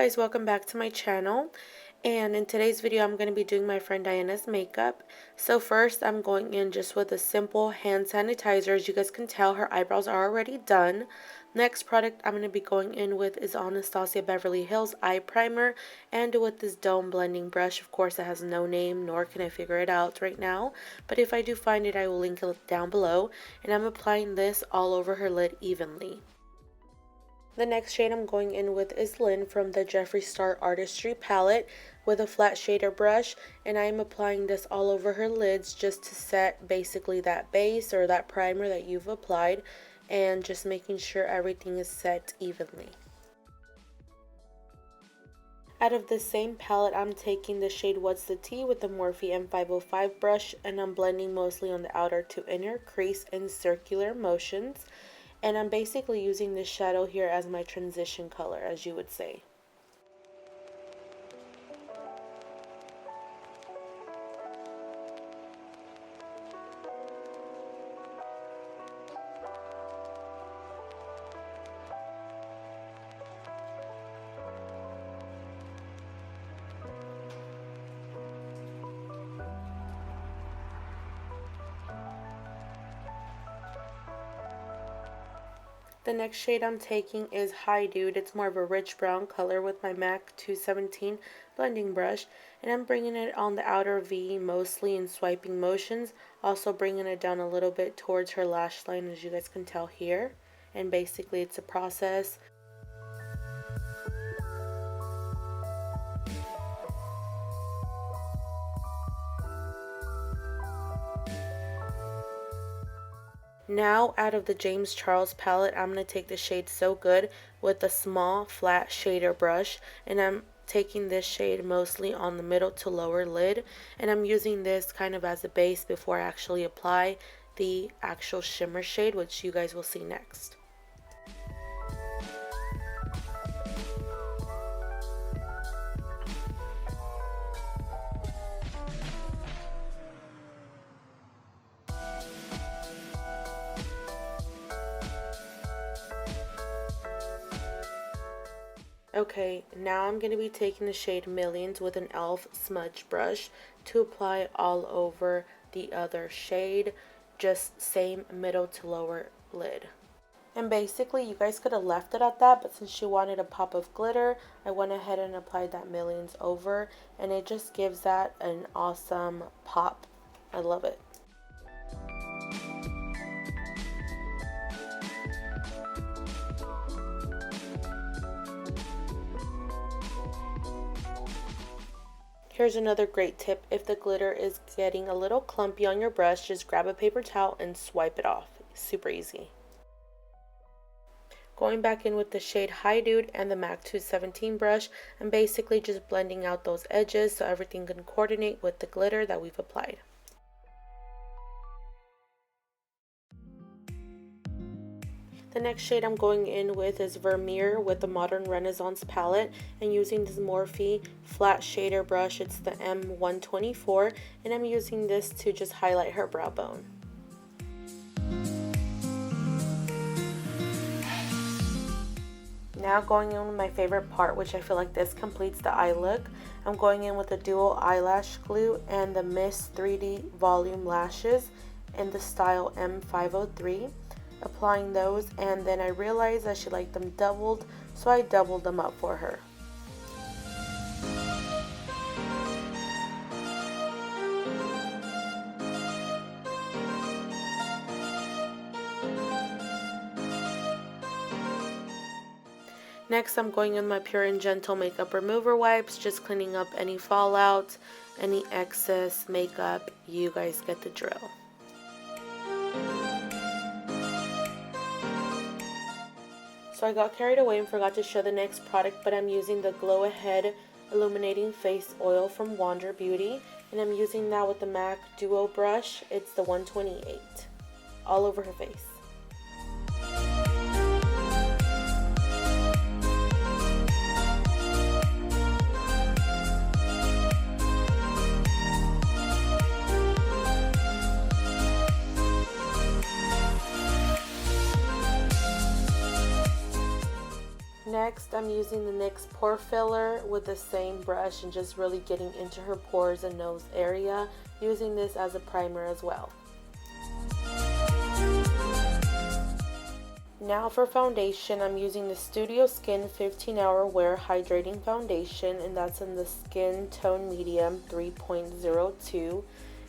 guys, welcome back to my channel. And in today's video I'm going to be doing my friend Diana's makeup. So first I'm going in just with a simple hand sanitizer. As you guys can tell, her eyebrows are already done. Next product I'm going to be going in with is Anastasia Beverly Hills eye primer, and with this dome blending brush. Of course it has no name, nor can I figure it out right now, but if I do find it I will link it down below. And I'm applying this all over her lid evenly. The next shade I'm going in with is Lynn from the Jeffree Star Artistry palette with a flat shader brush, and I am applying this all over her lids just to set basically that base or that primer that you've applied, and just making sure everything is set evenly. Out of the same palette, I'm taking the shade What's the Tea with the Morphe M505 brush, and I'm blending mostly on the outer to inner crease in circular motions. And I'm basically using this shadow here as my transition color, as you would say. The next shade I'm taking is Hi Dude. It's more of a rich brown color with my MAC 217 blending brush, and I'm bringing it on the outer V mostly in swiping motions, also bringing it down a little bit towards her lash line, as you guys can tell here. And basically it's a process. Now, out of the James Charles palette, I'm going to take the shade So Good with a small flat shader brush, and I'm taking this shade mostly on the middle to lower lid, and I'm using this kind of as a base before I actually apply the actual shimmer shade, which you guys will see next. Okay, now I'm going to be taking the shade Millions with an e.l.f. smudge brush to apply all over the other shade, just same middle to lower lid. And basically you guys could have left it at that, but since she wanted a pop of glitter, I went ahead and applied that Millions over, and it just gives that an awesome pop. I love it. Here's another great tip: if the glitter is getting a little clumpy on your brush, just grab a paper towel and swipe it off. Super easy. Going back in with the shade Hi Dude and the MAC 217 brush, I'm basically just blending out those edges so everything can coordinate with the glitter that we've applied. The next shade I'm going in with is Vermeer with the Modern Renaissance palette, and using this Morphe flat shader brush. It's the M124, and I'm using this to just highlight her brow bone. Now going in with my favorite part, which I feel like this completes the eye look. I'm going in with the dual eyelash glue and the Miss 3D volume lashes in the style M503. Applying those, and then I realized I should like them doubled, so I doubled them up for her. Next, I'm going in my Pure and Gentle makeup remover wipes, just cleaning up any fallout, any excess makeup. You guys get the drill. So I got carried away and forgot to show the next product, but I'm using the Glow Ahead Illuminating Face Oil from Wander Beauty, and I'm using that with the MAC Duo brush. It's the 128, all over her face. Next, I'm using the NYX pore filler with the same brush and just really getting into her pores and nose area, using this as a primer as well. Now for foundation, I'm using the Studio Skin 15-Hour Wear Hydrating Foundation, and that's in the Skin Tone Medium 3.02.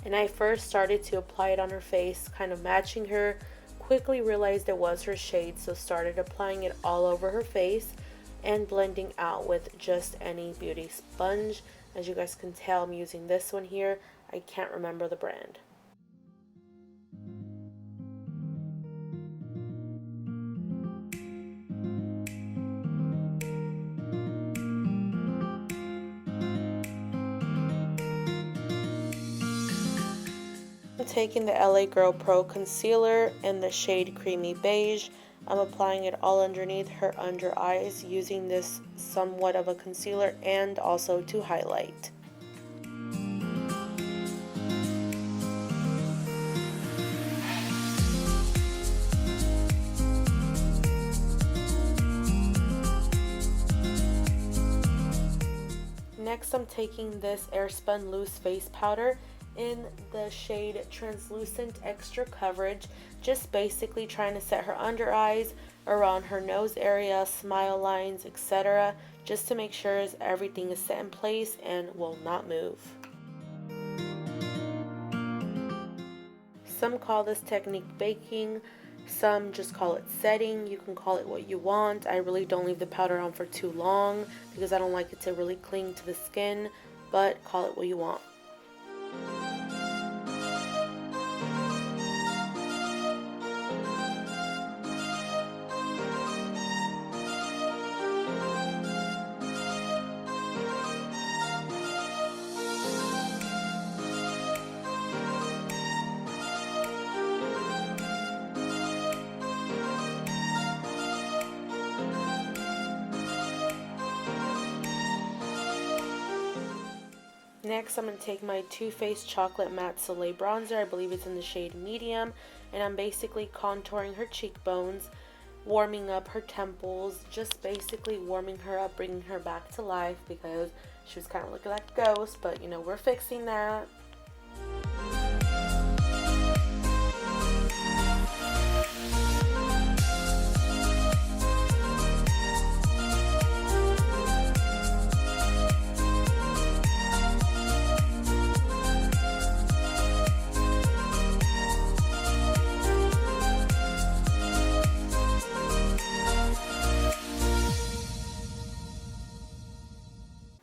And I first started to apply it on her face, kind of matching her. Quickly realized it was her shade, so started applying it all over her face and blending out with just any beauty sponge. As you guys can tell, I'm using this one here. I can't remember the brand. I'm taking the LA Girl Pro Concealer in the shade Creamy Beige. I'm applying it all underneath her under eyes, using this somewhat of a concealer and also to highlight. Next, I'm taking this AIRSPUN Loose Face Powder in the shade Translucent Extra Coverage, just basically trying to set her under eyes, around her nose area, smile lines, etc., just to make sure everything is set in place and will not move. Some call this technique baking, some just call it setting. You can call it what you want. I really don't leave the powder on for too long because I don't like it to really cling to the skin, but call it what you want. Next, I'm going to take my Too Faced Chocolate Matte Soleil Bronzer. I believe it's in the shade Medium. And I'm basically contouring her cheekbones, warming up her temples, just basically warming her up, bringing her back to life because she was kind of looking like a ghost. But, you know, we're fixing that.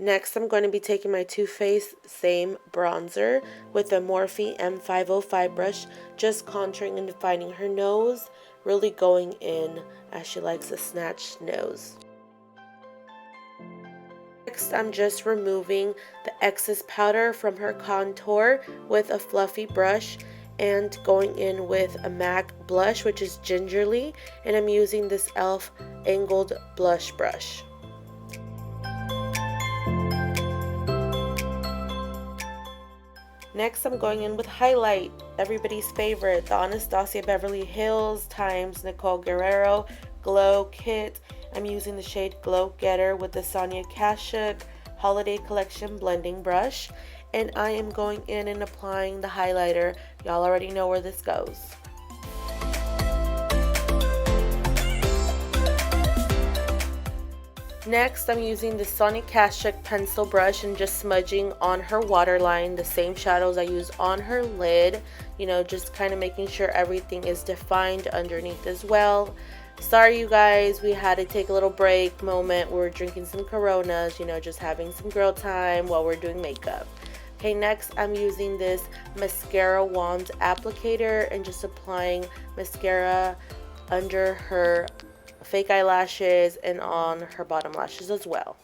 Next, I'm going to be taking my Too Faced same bronzer with the MORPHE M505 brush, just contouring and defining her nose, really going in as she likes a snatched nose. Next, I'm just removing the excess powder from her contour with a fluffy brush and going in with a MAC blush, which is Gingerly, and I'm using this e.l.f. angled blush brush. Next, I'm going in with highlight, everybody's favorite, the Anastasia Beverly Hills times Nicole Guerriero Glow Kit. I'm using the shade Glow Getter with the Sonia Kashuk Holiday Collection blending brush, and I am going in and applying the highlighter. Y'all already know where this goes. Next, I'm using the Sonia Kashuk pencil brush and just smudging on her waterline, the same shadows I used on her lid, you know, just kind of making sure everything is defined underneath as well. Sorry you guys, we had to take a little break moment. We were drinking some Coronas, you know, just having some girl time while we're doing makeup. Okay, next I'm using this mascara wand applicator and just applying mascara under her fake eyelashes and on her bottom lashes as well.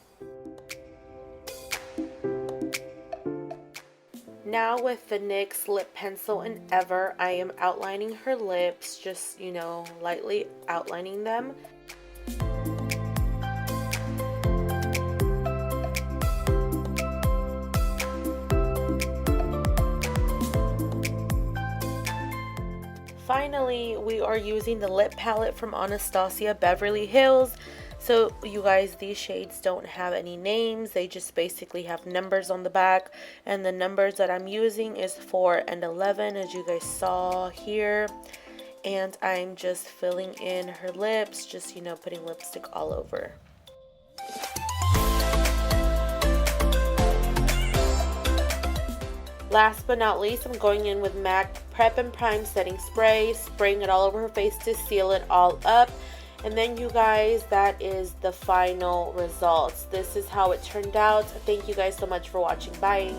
Now with the NYX lip pencil in Ever, I am outlining her lips, just, you know, lightly outlining them. Finally, we are using the lip palette from Anastasia Beverly Hills. So you guys, these shades don't have any names, they just basically have numbers on the back, and the numbers that I'm using is 4 and 11, as you guys saw here. And I'm just filling in her lips, just, you know, putting lipstick all over. Last but not least, I'm going in with MAC Prep and Prime Setting Spray, spraying it all over her face to seal it all up. And then you guys, that is the final results. This is how it turned out. Thank you guys so much for watching. Bye.